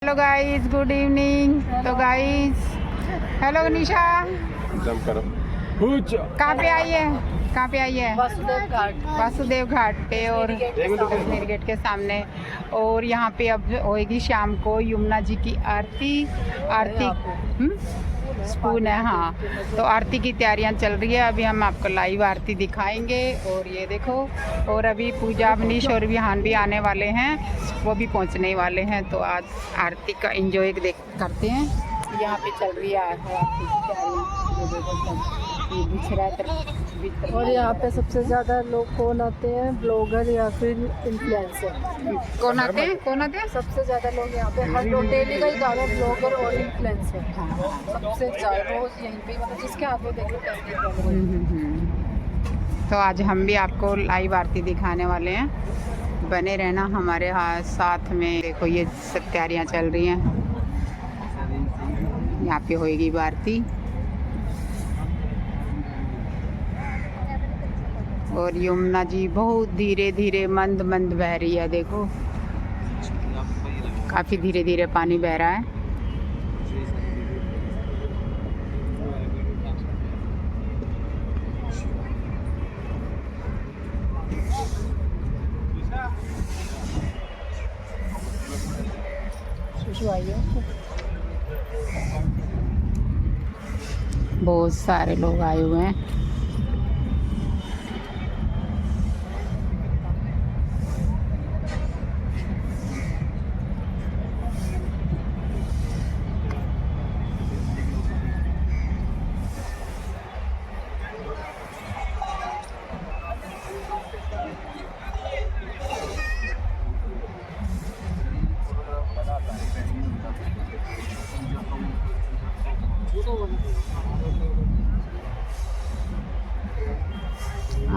Hello guys, good evening. तो guys, hello निशा, कहाँ पे आई है? कहाँ पे आई है? वासुदेव घाट पे और कश्मीर गेट के सामने। और यहाँ पे अब होएगी शाम को यमुना जी की आरती। स्पून है, हाँ। तो आरती की तैयारियां चल रही है, अभी हम आपको लाइव आरती दिखाएंगे। और ये देखो, और अभी पूजा, मनीष और विहान भी आने वाले हैं, वो भी पहुंचने वाले हैं। तो आज आरती का एंजॉय करते हैं। यहाँ पे चल रही है आरती की तैयारियां। और यहाँ पे सबसे ज़्यादा लोग कौन आते हैं? ब्लॉगर या फिर इन्फ्लुएंसर। कौन आते हैं? सबसे ज़्यादा लोग यहाँ पे हर डेली का ही गाना ब्लॉगर और इन्फ्लुएंसर। सबसे ज़्यादा रोज यहीं पे, मतलब जिसके हाथ में देखो कैसे। तो आज हम भी आपको लाइव आरती दिखाने वाले हैं, बने रहना हमारे साथ में। देखो ये सब तैयारियाँ चल रही हैं, यहाँ पे होएगी आरती। और यमुना जी बहुत धीरे धीरे मंद मंद बह रही है। देखो काफ़ी धीरे धीरे पानी बह रहा है। बहुत सारे लोग आए हुए हैं।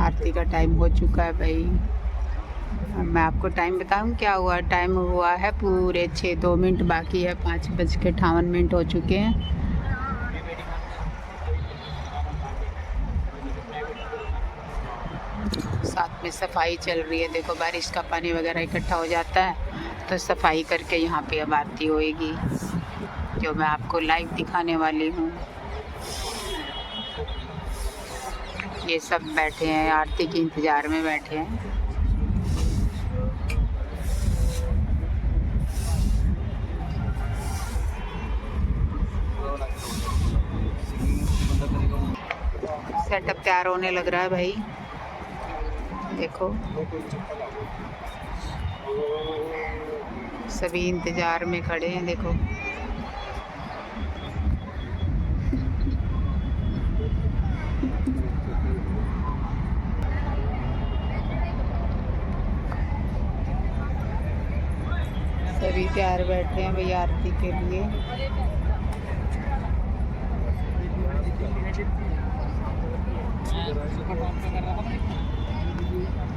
आरती का टाइम हो चुका है भाई। मैं आपको टाइम बताऊं क्या हुआ? टाइम हुआ है पूरे 2 मिनट बाकी है, 5:58 हो चुके हैं। साथ में सफाई चल रही है। देखो बारिश का पानी वगैरह इकट्ठा हो जाता है तो सफाई करके यहाँ पे अब आरती होएगी, जो मैं आपको लाइव दिखाने वाली हूँ। ये सब बैठे हैं, आरती के इंतज़ार में बैठे हैं। सेटअप तैयार होने लग रहा है भाई। देखो सभी इंतज़ार में खड़े हैं। देखो सभी तैयार बैठे हैं भाई आरती के लिए।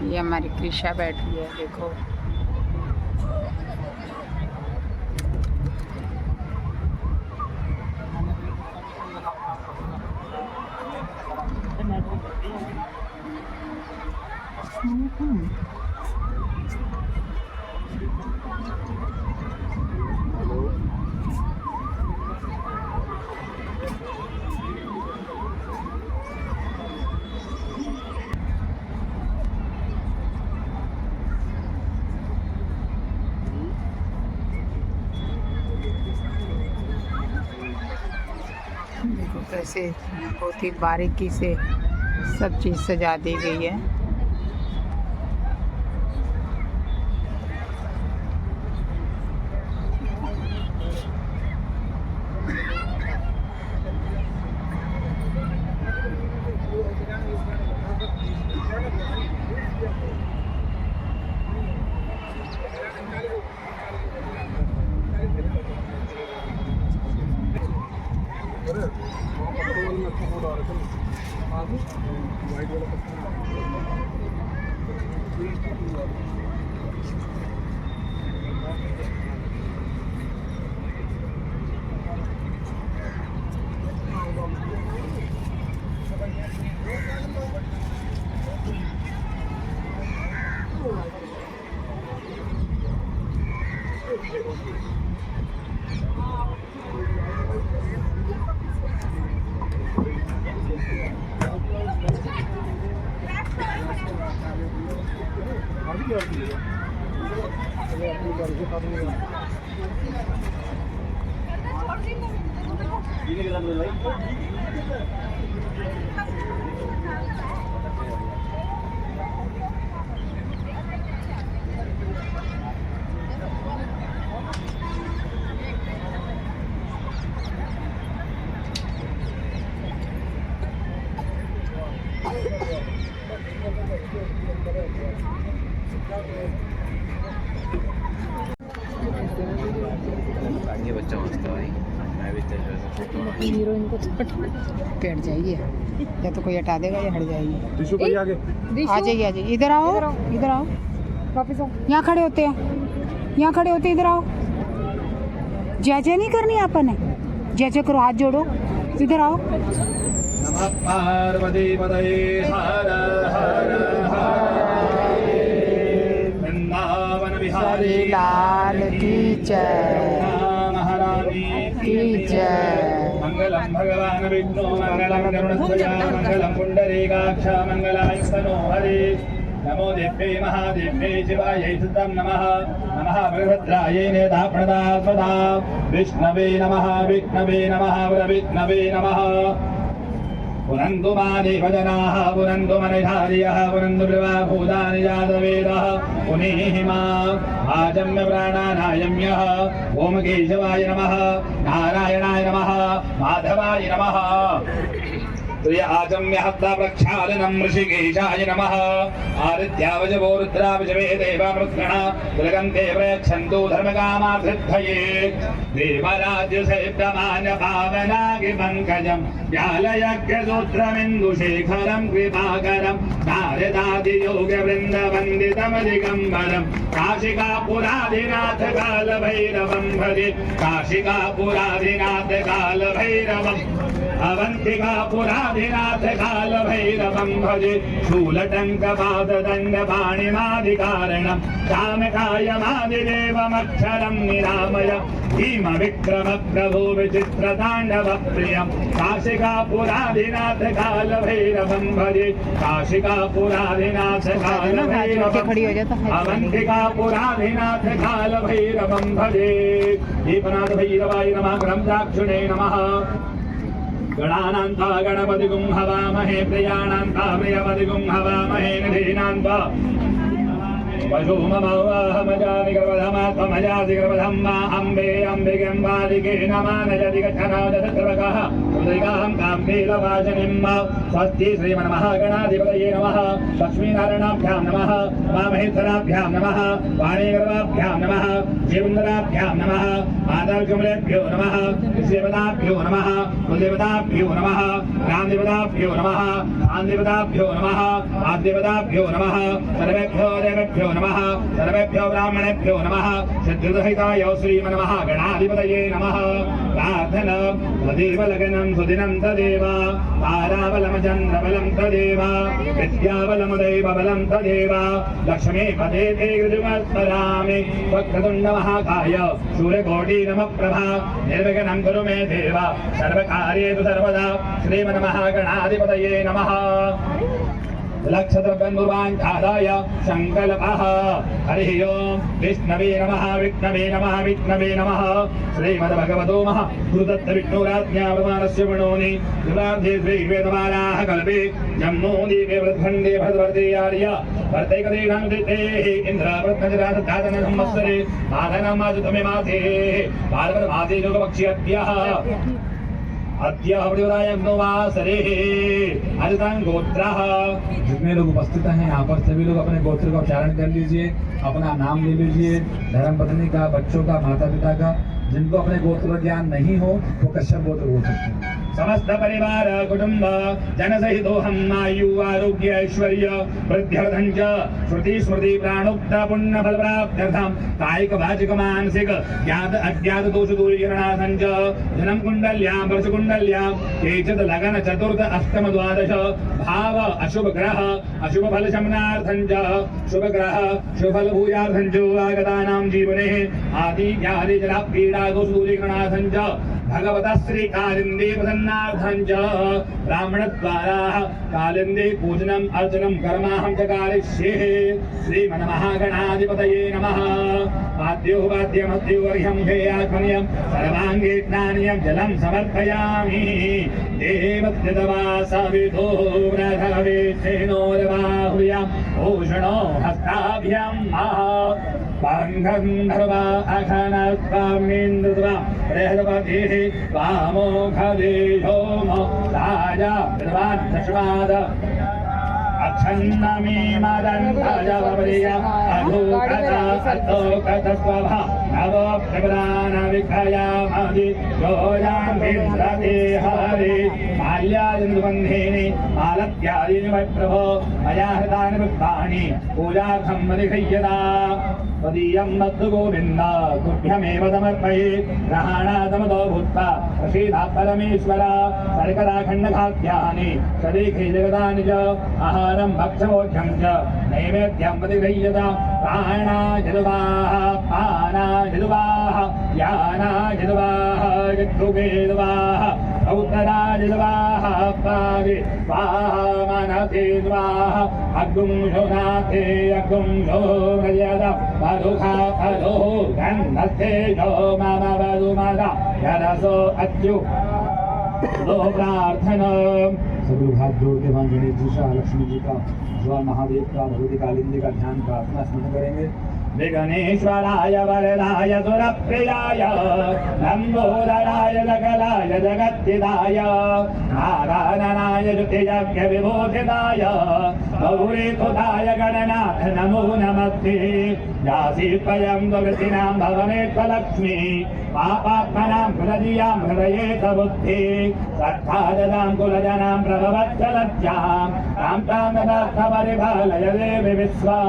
ये हमारी कृषा बैठी है, देखो। देखो कैसे बहुत ही बारीकी से सब चीज़ सजा दी गई है। ये बच्चा मस्त है भाई, मैं भी तेरे जैसा फोटो हीरोइन को बैठ जाएगी या तो कोई हटा देगा या हट जाएगी। टिश्यू पर आगे आ जाइए आ जाइए, इधर आओ इधर आओ, वापस आओ। यहाँ खड़े होते हैं, यहाँ खड़े होते हैं, इधर आओ। जय जय नहीं करनी अपन है, जय जय करो, हाथ जोड़ो, इधर आओ। नमः पार्वती पतये हर हर वृंदावन बिहारी लाल की जय, महारानी की जय। मंगलम भगवान विष्णु मंगलम गरुड़ध्वज मंगलम पुंडरीकाक्ष मंगलाय हरे। नमो देव्यै महादेव्यै शिवायै सुतं नमः। नमः बृहद्रायै नेताप्रणदास्वदा विष्णवे नमः, विष्णवे नमः, विष्णवे नमः। पुनन्दु मादेव जनाः, पुनन्दु मनिधार्यः, पुनन्दु ब्रह्मभूतानि जातवेदः, पुनीहि मा आजम्य प्राणानायम्यः। ॐ केशवाय नमः, नारायणाय नमः, माधवाय नमः। तुय आजम्य हत्ता प्रक्षालनम् ऋषिकेशाय नमः। आदित्यावजवो रुद्रावजवे देवामृत्गण तिलकन्ते प्रयच्छन्तु धर्मकामार्थये। देवराज्यसेव्यमान पावनागिपङ्कजम् व्यालयज्ञसूत्रमिन्दुशेखरम् कृपाकरम् नारदादियोगवृन्दवन्दितमदिगम्बरम् काशिकापुराधिनाथ कालभैरवम् भजे, काशिकापुराधिनाथ कालभैरवम्। अवन्तिकापुराधिनाथ कालभैरवम् भजे, शूलटङ्कपाददण्डपाणिमादिकारणम् कामकायमादिदेवमक्षरम् निरामय। भीमविक्रम प्रभो विचित्रताण्डवप्रियम् काशिकापुराधिनाथ कालभैरवम् भजे, काशिकापुराधिनाथ कालभैरवम्। अवन्तिकापुराधिनाथ कालभैरवम् भजे। दीपनाथ भैरवाय नमः, ग्रन्थाक्षुणे नमः। गणानान्ता गणपतिगुं हवामहे, प्रियाणान्ता प्रियपतिगुं हवामहे, निधीनान्ता वशोममवाहमजादिगर्वधमात्मजादिगर्वधं मा अम्बे अम्बिगम्बादिके नमानजति गच्छनादसर्वकः हृदयगाहं काम्भीरवाचनिं मा। स्वस्ति श्रीमन्महागणाधिपतये नमः। लक्ष्मीनारायणाभ्यां नमः, वामहेश्वराभ्यां नमः, वाणीगर्वाभ्यां नमः, जीवन्दराभ्यां नमः, माधवजुमलेभ्यो नमः, देवताभ्यो नमः, कुलदेवताभ्यो नमः, रामदेवताभ्यो नमः, आन्देवताभ्यो नमः, आद्देवताभ्यो नमः। सर्वेभ्यो देवेभ्यो नमः, सर्वेभ्यो ब्राह्मणेभ्यो नमः। सिद्धिर्दहिताय श्रीमन्महागणाधिपतये नमः। प्रार्थना तदेव लगनं सुदिनं तदेव, ताराबलमचन्द्रबलं तदेव, विद्याबलमुदैवबलं तदेव। लक्ष्मीपदे ते गृजुमस्मरामि, वक्रतुण्डमहाकाय सूर्यकोटि नमःप्रभा। निर्विघ्नं कुरु मे देव, सर्वकार्येषु सर्वदा। श्रीमन्महागणाधिपतये नमः। लक्षद्रव्यनुर्वाञ्छादाय सङ्कल्पः। हरिः ओम् विष्णवे नमः, विष्णवे नमः, विष्णवे नमः। श्रीमद्भगवतो महापुरुषदत्तविष्णुराज्ञा प्रमाणस्य वृणोनि युगार्धे श्रीवेदमालाः कल्पे जम्मूदीपे वृद्खण्डे भद्रवर्ते आर्य वर्तैकदेशां दितेः इन्द्रावृत्तजराधातन संवत्सरे साधनं मासुतमे मासे पार्वतमासे योगपक्ष्यभ्यः अद्य अवधिवासरे अजतां गोत्रः। जितने लोग उपस्थित हैं यहाँ पर सभी लोग अपने गोत्र का उच्चारण कर लीजिए, अपना नाम ले लीजिए, धर्मपत्नी का, बच्चों का, माता पिता का। जिनको अपने गोत्र का ज्ञान नहीं हो वो कश्यप गोत्र बोल सकते हैं। समस्त परिवार कुटुंब जन सहितोहम आयु आरोग्य ऐश्वर्य वृद्ध्यर्थं च श्रुति स्मृति प्राणोक्त पुण्य फल प्राप्त्यर्थं कायिक वाचिक मानसिक ज्ञात अज्ञात दोष दूरीकरणार्थं च जन्म कुंडल्यां वर्ष कुंडल्यां केचित् लगन चतुर्थ अष्टम द्वादश भाव अशुभ ग्रह अशुभ फल शमनार्थं च शुभ ग्रह शुभ फल भूयार्थं च आगतानां जीवने आदि व्याधि जला पीड़ा दोष दूरीकरणार्थं च भगवतः श्री कालिंदी प्रसन्नार्थं च ब्राह्मणद्वारा कालिंदी पूजनम् अर्चनं कर्माहं च कारिष्ये। श्रीमन्महागणाधिपतये नमः। पाद्यो वाद्यमद्यो वर्ह्यं हेयात्मनियं सर्वाङ्गे स्नानीयं जलं समर्पयामि। देवत्यतवा सवितो व्रतवेक्षेणोर्बाहुर्यं भूषणो हस्ताभ्यां गन्धर्वा अखनत्वामिन्द्रत्वा बृहस्पतिः वामोखदेशोमो राजा विद्वान् दशवाद अक्षन्नमी मदन्ताजवरिया अधोकथा अधोकथस्वभा नवो प्रदान विखयामधि योजां विन्द्रते हरे माल्यादिन्दुबन्धेनि मालत्यादीनि वै प्रभो मया हृतानि भक्तानि पूजार्थं मदिह्यदा त्वदीयं मत्तु गोविन्द तुभ्यमेव समर्पये ग्रहाणादमदो भूत्वा प्रसीदा परमेश्वर शर्कराखण्डखाद्यानि शरीखे जगदानि च आहारं भक्षभोज्यं च नैवेद्यं प्रतिगृह्यता प्राणायजुवाः पानायजुवाः यानायजुवाः जिह्वेजुवाः औत्तरायजुवाः पादे स्वाहा मनसे स्वाहा अग्गुंशोनाथे अग्गुंशो मर्यादा पदुखा पदो गन्धस्थे जो मम वधुमदा यरसो अच्यु दो प्रार्थना। सभी हाथ जोड़ के भगवान गणेश जी का, लक्ष्मी जी का, भगवान महादेव का, भगवती कालिंदी का ध्यान प्रार्थना स्मरण करेंगे। विघ्नेश्वराय वरदाय सुरप्रियाय लंबोदराय सकलाय जगत्थिताय नारायणाय ज्योतियज्ञ विभूषिताय गौरीसुताय गणनाथ नमो नमस्ते। यासी स्वयं दुर्गतिनां भवनेत्वलक्ष्मी पापात्मनां कुलदीयां हृदये बुद्धि श्रद्धादनां कुलजनां प्रभवत्सलज्जां तां तां ददार्थपरिपालय देवि विश्वा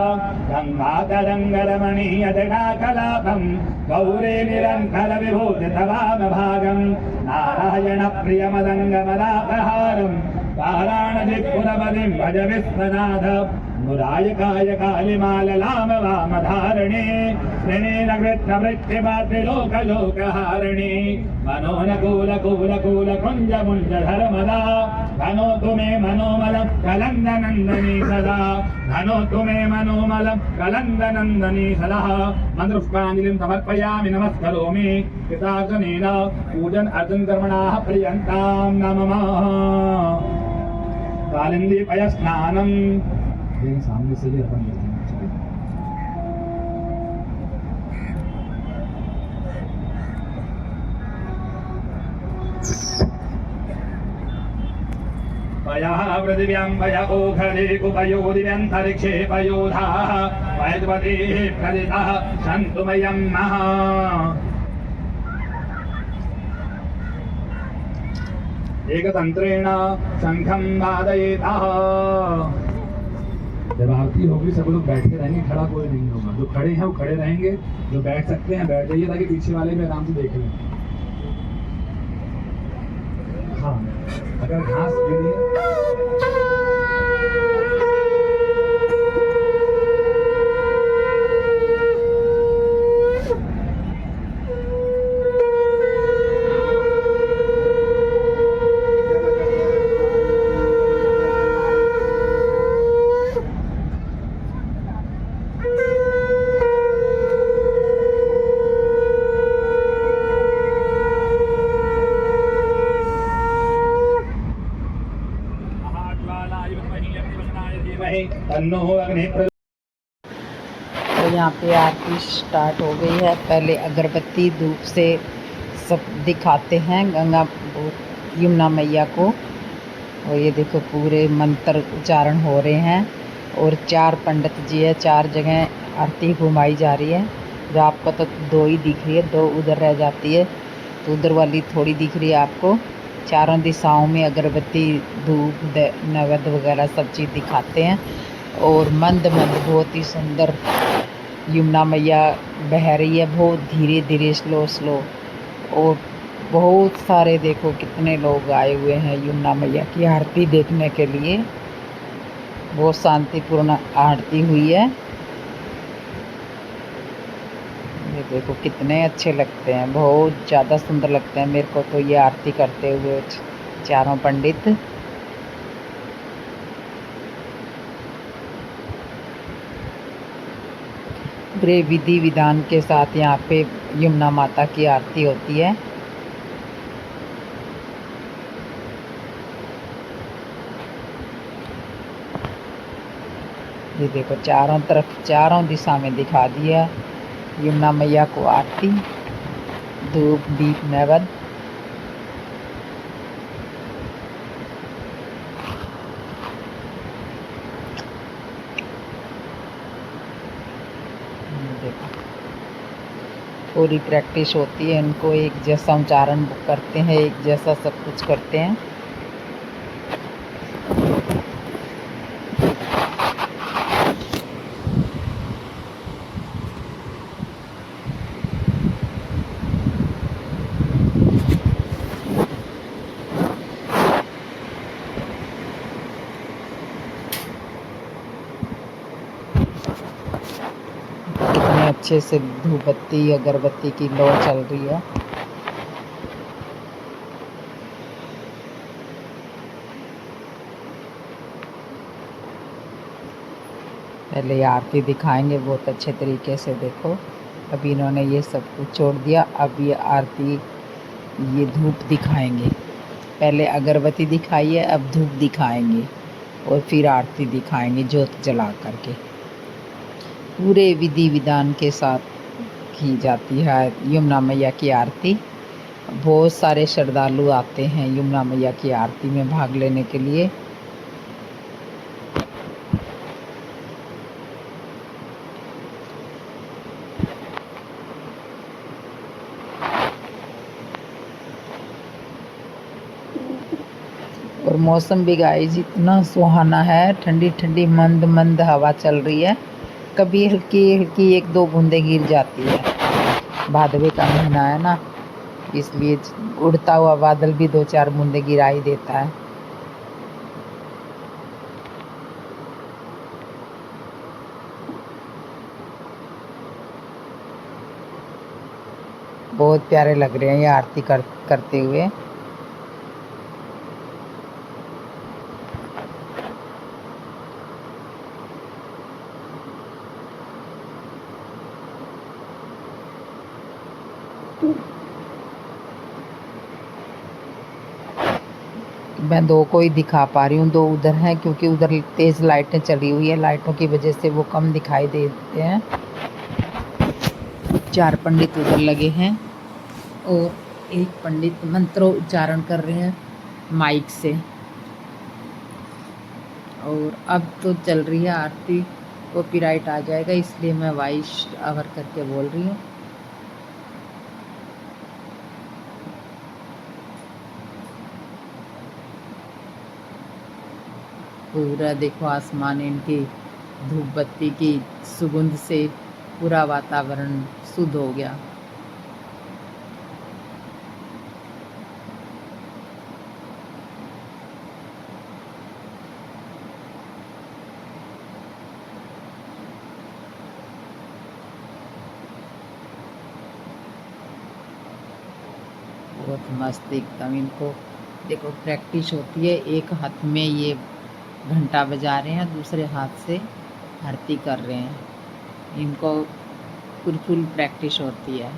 गङ्गातरङ्गरमणीयजटाकलापं गौरी निरन्तरविभूषितवामभागं नारायणप्रियमदङ्गमदापहारं वाराणसिपुरपदिं भज विश्वनाथ मुरायकाय कालिमाललाम वामधारिणे श्रेणेन कृष्णवृत्तिपात्रिलोकलोकहारिणे मनोनकूलकूलकूलकुञ्जमुञ्जधर्मदा धनोतु मे मनोमलं कलन्दनन्दनी सदा धनोतु मे मनोमलं कलन्दनन्दनी सदा। मन्त्रपुष्पाञ्जलिं समर्पयामि नमस्करोमि कृतार्जनेन पूजन अर्जन कर्मणाः प्रियन्तां नमः। कालिंदी पय स्नानम सामने से भी अपन पयः पृथिव्यां पय ओखरे कुपयोदिव्यन्तरिक्षे पयोधाः वैद्वतीः प्रदितः सन्तुमयं नः। एकतंत्रेण शंखं वादयेतः। जब आरती होगी सब लोग बैठे रहेंगे, खड़ा कोई नहीं होगा। जो खड़े हैं वो खड़े रहेंगे, जो बैठ सकते हैं बैठ जाइए ताकि पीछे वाले में आराम से देख लें। हाँ, अगर घास गिरी तो यहाँ पे आरती स्टार्ट हो गई है। पहले अगरबत्ती धूप से सब दिखाते हैं गंगा यमुना मैया को। और ये देखो पूरे मंत्र उच्चारण हो रहे हैं और 4 पंडित जी है, 4 जगह आरती घुमाई जा रही है। जो आपको तो 2 ही दिख रही है, 2 उधर रह जाती है तो उधर वाली थोड़ी दिख रही है आपको। चारों दिशाओं में अगरबत्ती धूप नैवेद्य वगैरह सब चीज़ दिखाते हैं। और मंद मंद बहुत ही सुंदर यमुना मैया बह रही है, बहुत धीरे धीरे स्लो स्लो। और बहुत सारे देखो कितने लोग आए हुए हैं यमुना मैया की आरती देखने के लिए। बहुत शांतिपूर्ण आरती हुई है। ये देखो कितने अच्छे लगते हैं, बहुत ज़्यादा सुंदर लगते हैं मेरे को तो ये आरती करते हुए चारों पंडित। पूरे विधि विधान के साथ यहाँ पे यमुना माता की आरती होती है। ये देखो चारों तरफ चारों दिशा में दिखा दिया यमुना मैया को आरती, धूप दीप नैवेद्य। देखो पूरी प्रैक्टिस होती है, इनको एक जैसा उच्चारण करते हैं, एक जैसा सब कुछ करते हैं। कितने अच्छे से धूप बत्ती अगरबत्ती की लौ चल रही है। पहले आरती दिखाएंगे बहुत अच्छे तरीके से। देखो अभी इन्होंने ये सब कुछ छोड़ दिया, अब ये आरती ये धूप दिखाएंगे। पहले अगरबत्ती दिखाई है, अब धूप दिखाएंगे और फिर आरती दिखाएंगे ज्योत जला करके। पूरे विधि विधान के साथ की जाती है यमुना मैया की आरती। बहुत सारे श्रद्धालु आते हैं यमुना मैया की आरती में भाग लेने के लिए। और मौसम भी गाइस इतना सुहाना है, ठंडी ठंडी मंद मंद हवा चल रही है। कभी हल्की हल्की एक दो बूंदें गिर जाती है। भादवे का महीना है ना, इसलिए उड़ता हुआ बादल भी दो चार बूंदें गिरा ही देता है। बहुत प्यारे लग रहे हैं ये आरती करते हुए। मैं दो को ही दिखा पा रही हूँ, दो उधर हैं क्योंकि उधर तेज लाइटें चली हुई है, लाइटों की वजह से वो कम दिखाई देते हैं। चार पंडित उधर लगे हैं और एक पंडित मंत्रोच्चारण कर रहे हैं माइक से। और अब तो चल रही है आरती, कॉपीराइट आ जाएगा इसलिए मैं वॉइस ओवर करके बोल रही हूँ। पूरा देखो आसमान इनकी धूप बत्ती की सुगंध से पूरा वातावरण शुद्ध हो गया। बहुत मस्त एकदम। इनको देखो प्रैक्टिस होती है, एक हाथ में ये घंटा बजा रहे हैं, दूसरे हाथ से आरती कर रहे हैं। इनको फुल प्रैक्टिस होती है।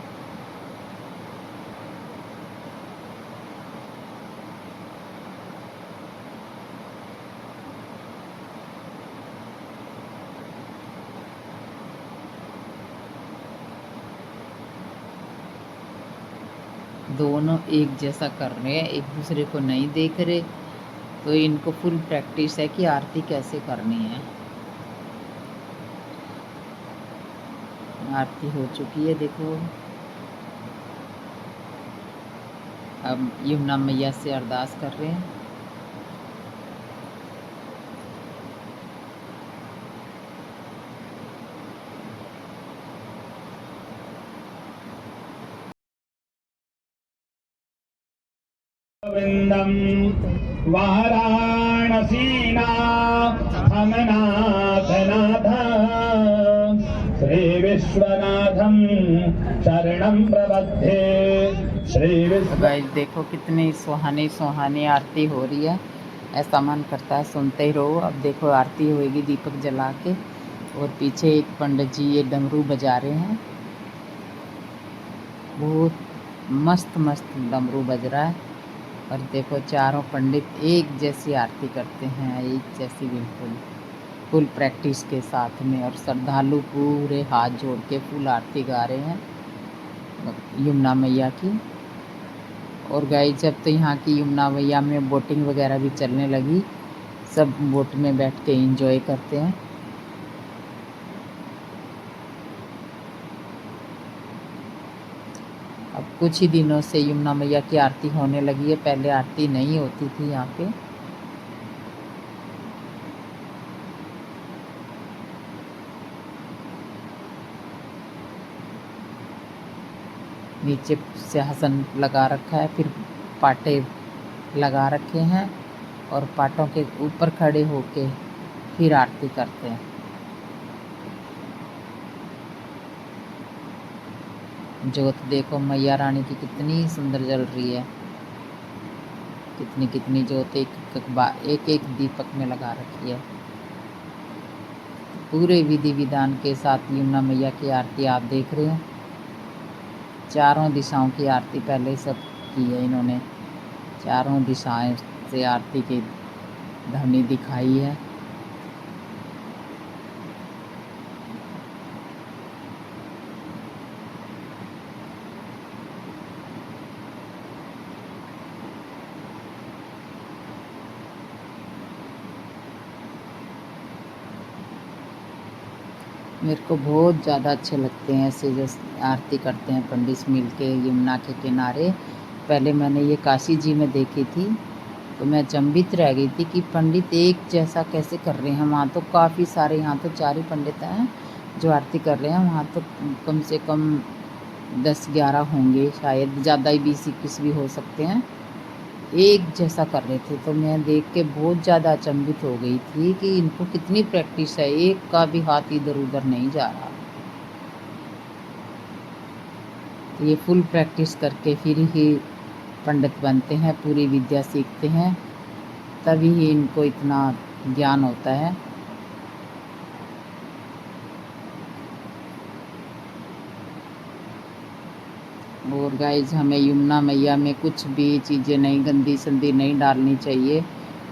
दोनों एक जैसा कर रहे हैं, एक दूसरे को नहीं देख रहे, तो इनको फुल प्रैक्टिस है कि आरती कैसे करनी है। आरती हो चुकी है देखो। अब यमुना मैया से अरदास कर रहे हैं। वृंदम वाराणसीना हमनाथ नाथ श्री विश्वनाथं शरणं प्रपद्ये। श्री विश्व गाइस देखो कितनी सुहानी सुहानी आरती हो रही है, ऐसा मन करता है सुनते ही रहो। अब देखो आरती होएगी दीपक जला के, और पीछे एक पंडित जी ये डमरू बजा रहे हैं, बहुत मस्त मस्त डमरू बज रहा है। और देखो चारों पंडित एक जैसी आरती करते हैं, एक जैसी बिल्कुल फुल प्रैक्टिस के साथ में। और श्रद्धालु पूरे हाथ जोड़ के फुल आरती गा रहे हैं यमुना मैया की। और गाइस जब तो यहाँ की यमुना मैया में बोटिंग वगैरह भी चलने लगी, सब बोट में बैठ के एंजॉय करते हैं। अब कुछ ही दिनों से यमुना मैया की आरती होने लगी है, पहले आरती नहीं होती थी यहाँ पे। नीचे सिंहासन लगा रखा है, फिर पाटे लगा रखे हैं, और पाटों के ऊपर खड़े होके फिर आरती करते हैं। जोत देखो मैया रानी की कितनी सुंदर जल रही है, कितनी कितनी जोत एक एक दीपक में लगा रखी है। पूरे विधि विधान के साथ यमुना मैया की आरती आप देख रहे हैं। चारों दिशाओं की आरती पहले सब की है इन्होंने, चारों दिशाएं से आरती की ध्वनि दिखाई है। मेरे को बहुत ज़्यादा अच्छे लगते हैं ऐसे जो आरती करते हैं पंडित मिल के यमुना के किनारे। पहले मैंने ये काशी जी में देखी थी, तो मैं अचंभित रह गई थी कि पंडित एक जैसा कैसे कर रहे हैं। वहाँ तो काफ़ी सारे, यहाँ तो 4 ही पंडित हैं जो आरती कर रहे हैं, वहाँ तो कम से कम 10-11 होंगे, शायद ज़्यादा ही 20-21 भी हो सकते हैं। एक जैसा कर रहे थे, तो मैं देख के बहुत ज़्यादा अचंभित हो गई थी कि इनको कितनी प्रैक्टिस है, एक का भी हाथ इधर उधर नहीं जा रहा। तो ये फुल प्रैक्टिस करके फिर ही पंडित बनते हैं, पूरी विद्या सीखते हैं, तभी ही इनको इतना ज्ञान होता है। और गाइज हमें यमुना मैया में कुछ भी चीज़ें नहीं, गंदी संदी नहीं डालनी चाहिए।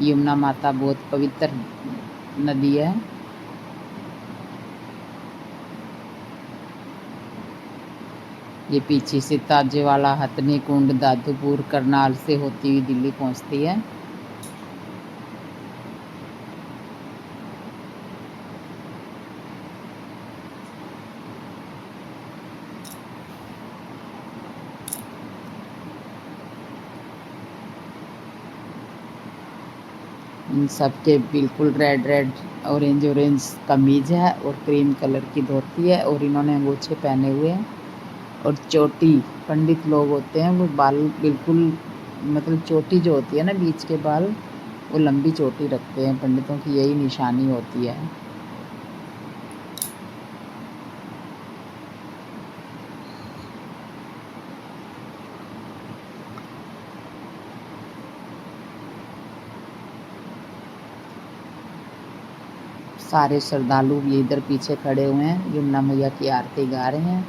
यमुना माता बहुत पवित्र नदी है। ये पीछे से ताजेवाला हथनी कुंड दादूपुर करनाल से होती हुई दिल्ली पहुंचती है। इन सबके बिल्कुल रेड रेड ऑरेंज ऑरेंज कमीज है और क्रीम कलर की धोती है, और इन्होंने अंगूछे पहने हुए हैं। और चोटी, पंडित लोग होते हैं वो बाल बिल्कुल, मतलब चोटी जो होती है ना बीच के बाल, वो लंबी चोटी रखते हैं। पंडितों की यही निशानी होती है। सारे श्रद्धालु भी इधर पीछे खड़े हुए हैं, यमुना मैया की आरती गा रहे हैं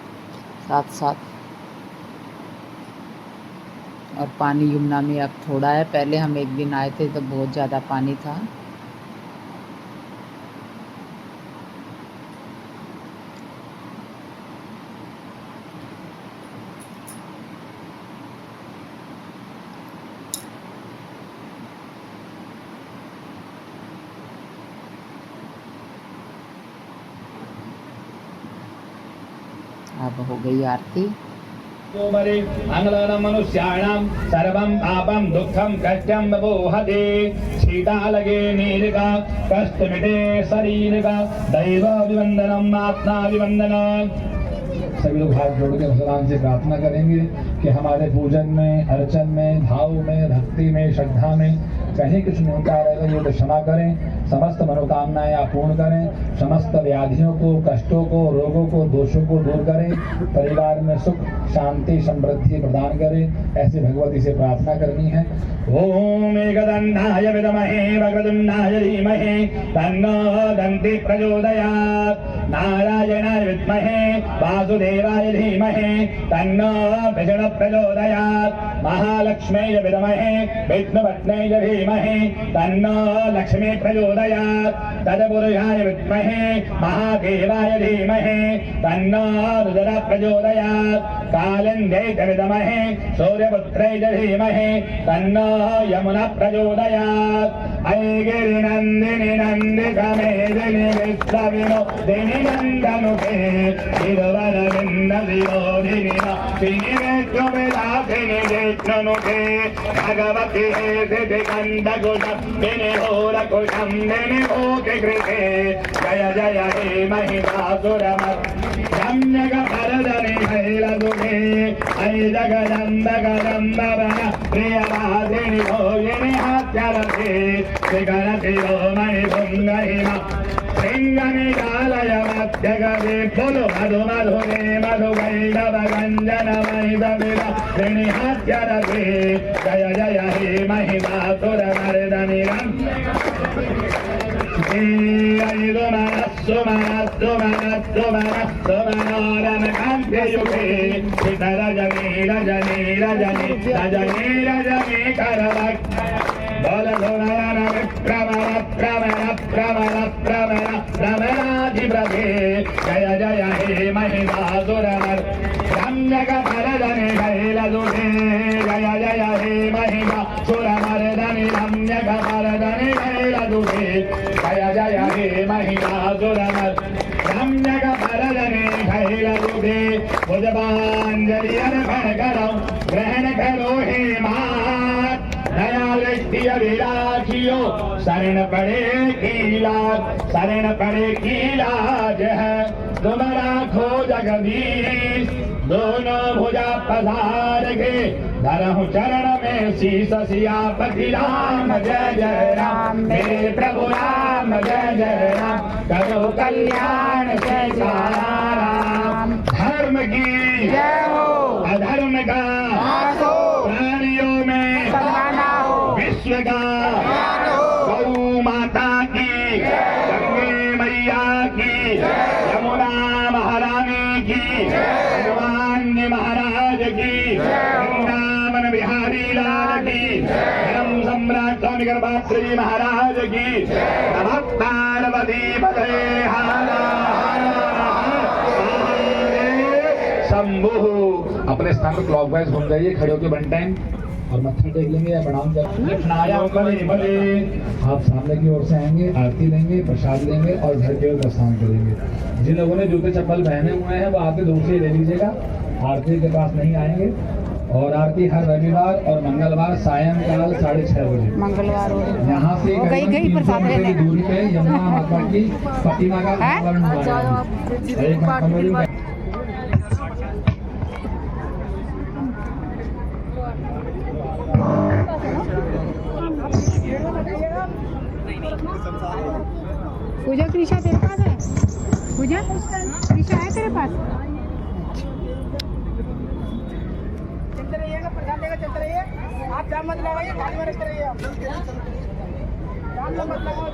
साथ साथ। और पानी यमुना में अब थोड़ा है, पहले हम एक दिन आए थे तो बहुत ज़्यादा पानी था। अब हो गई आरती। मंगलानां मनुष्याणां सर्वं पापं दुःखं कष्टं विमोहते। शीतालगे नीलिका कष्टमिटे शरीरिका। दैवाभिवन्दनम् आत्माभिवन्दनम्। सभी लोग हाथ जोड़ के भगवान से प्रार्थना करेंगे कि हमारे पूजन में, अर्चन में, भाव में, भक्ति में, श्रद्धा में कहीं कुछ न्यूनता रहेगा ये तो क्षमा करें। समस्त मनोकामनाएं आप पूर्ण करें। समस्त व्याधियों को, कष्टों को, रोगों को, दोषों को दूर करें। परिवार में सुख, शांति, समृद्धि प्रदान करें। ऐसे भगवती से प्रार्थना करनी है। ओम एकदंडाय विद्महे वक्रतुंडाय धीमहि तन्नो दन्ति प्रचोदयात्। नारायणाय विद्महे वासुदेवाय धीमहि तन्नो विष्णु प्रचोदयात्। महालक्ष्म्यै विद्महे विष्णुपत्न्यै धीमहि तन्नो लक्ष्मी प्रचोदयात्। तत्पुरुषाय विद्महे महादेवाय धीमहि तन्नो रुद्रः प्रचोदयात्। कालिन्द्यै च विद्महे सूर्यपुत्रै च धीमहि तन्नो यमुनः प्रचोदयात्। ऐगिरिनन्दिनि नन्दितमेदिनि विश्वविनोदिनि नन्दनुके तिरुवरविन्दविरोधिनि विनिवेद्यविलासिनि विष्णुनुके भगवति हेदिकण्ठकुशम्बिनि होरकुशम्बिनि भूतिकृते जय जय हे महिषासुरमर्दिनि रम्यकभरधरि शैलसुखे ऐ जगदम्बकदम्बवन प्रियवासिनि भोगिनि हास्यरथे शिखरशिरोमणि भृङ्गहिम सिंहनिकालय मध्यगवे बोलो मधु मधुरे मधुवैष्णवगञ्जनमयितविलासिनि हास्यरथे जय जय हे महिषासुरमर्दिनि सुमनोरमकान्त्ययुगे रजनी रजनी रजनी रजनी रजनी करवक् बोल सुमन प्रमण प्रमण प्रमण प्रमण प्रमणाधिप्रभे जय जय हे महिषासुरमर्दिनि रम्यकभरधरि शैलसुखे जय जय हे महिषासुरमर्दिनि रम्यकभरधरि शैलसुखे जय जय हे महिषासुरमर्दिनि रम्यकभरधरि शैलसुखे पुष्पाञ्जलि अर्पण करो ग्रहण करो हे मात नया दृष्टि अभिलाषियों शरण पड़े की लाज शरण पड़े की लाज है तुम राखो जगदीश दोनों भुजा पधार के धरहु चरण में शीश सियापति राम जय जय राम मेरे प्रभु राम जय जय राम करो कल्याण जय राम। धर्म की जय हो अधर्म का प्राणियों में विश्व का गौ माता की गंगे मैया की यमुना महारानी की भगवान महाराज की वृंदावन बिहारी लाल की धर्म सम्राट स्वामी गर्भात्री महाराज की नमः पार्वती पतये हर हर शंभु। अपने स्थान पर क्लॉकवाइज घूम जाइए, खड़े होकर वन टाइम और मत्था टेक लेंगे या प्रणाम करेंगे। आप सामने की ओर से आएंगे, आरती लेंगे, प्रसाद लेंगे और घर की ओर प्रस्थान करेंगे। जिन लोगों ने जूते चप्पल पहने हुए हैं वो आके दूसरे ले लीजिएगा, आरती के पास नहीं आएंगे। और आरती हर रविवार और मंगलवार सायंकाल 6:30 बजे मंगलवार यहाँ से गई प्रसाद लेने दूरी पे यमुना माता की प्रतिमा का अनावरण हुआ है। पूजा कृषा तेरे पास है? पूजा कृषा है तेरे पास? चलते रहिएगा, प्रसाद लेकर चलते रहिए। आप जाम मत लगाइए, गाड़ी में रखते रहिए। आप जाम मत लगाओ।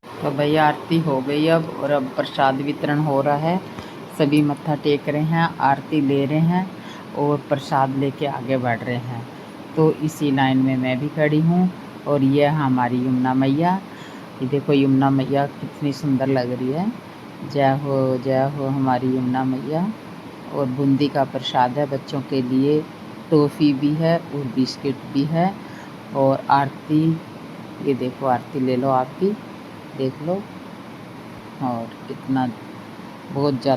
तो भैया आरती हो गई अब, और अब प्रसाद वितरण हो रहा है। सभी मत्था टेक रहे हैं, आरती ले रहे हैं और प्रसाद लेके आगे बढ़ रहे हैं। तो इसी लाइन में मैं भी खड़ी हूँ। और ये हमारी यमुना मैया, ये देखो यमुना मैया कितनी सुंदर लग रही है। जय हो हमारी यमुना मैया। और बूंदी का प्रसाद है बच्चों के लिए, टॉफ़ी भी है और बिस्किट भी है। और आरती, ये देखो आरती ले लो, आप भी देख लो। और कितना बहुत ज़्यादा